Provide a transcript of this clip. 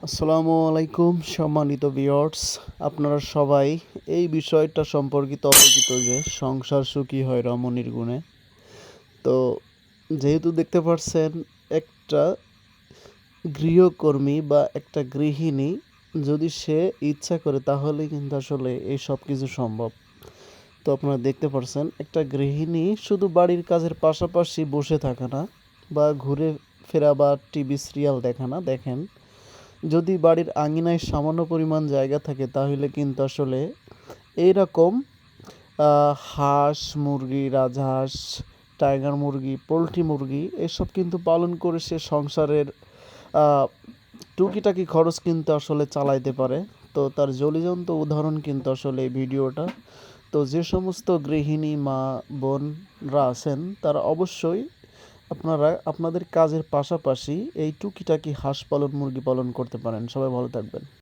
আসসালামু আলাইকুম সম্মানিত ভিউয়ার্স, আপনারা সবাই এই বিষয়টা সম্পর্কিত অবগত যে সংসার সুখী হয় রমণীর গুণে। তো যেহেতু দেখতে পাচ্ছেন একটা গৃহকর্মী বা একটা গৃহিণী যদি সে ইচ্ছা করে তাহলে কিন্তু আসলে এই সব কিছু সম্ভব। তো আপনারা দেখতে পাচ্ছেন একটা গৃহিণী শুধু বাড়ির কাজের পাশাপাশি বসে থাকে না বা ঘুরে ফেরা বা টিভি সিরিয়াল দেখা না। দেখেন, যদি বাড়ির আঙিনায় সামান্য পরিমাণ জায়গা থাকে তাহলে কিন্তু আসলে এইরকম হাঁস মুরগি, রাজহাঁস, টাইগার মুরগি, পোলট্রি মুরগি এসব কিন্তু পালন করে সে সংসারের আহ, টুকিটাকি খরচ কিন্তু আসলে চালাইতে পারে। তো তার জলিজন্ত উদাহরণ কিন্তু আসলে এই ভিডিওটা। তো যে সমস্ত গৃহিণী মা বোনরা আছেন তারা অবশ্যই আপনারা আপনাদের কাজের পাশাপাশি এই টুকিটাকি হাঁস পালন মুরগি পালন করতে পারেন। সবাই ভালো থাকবেন।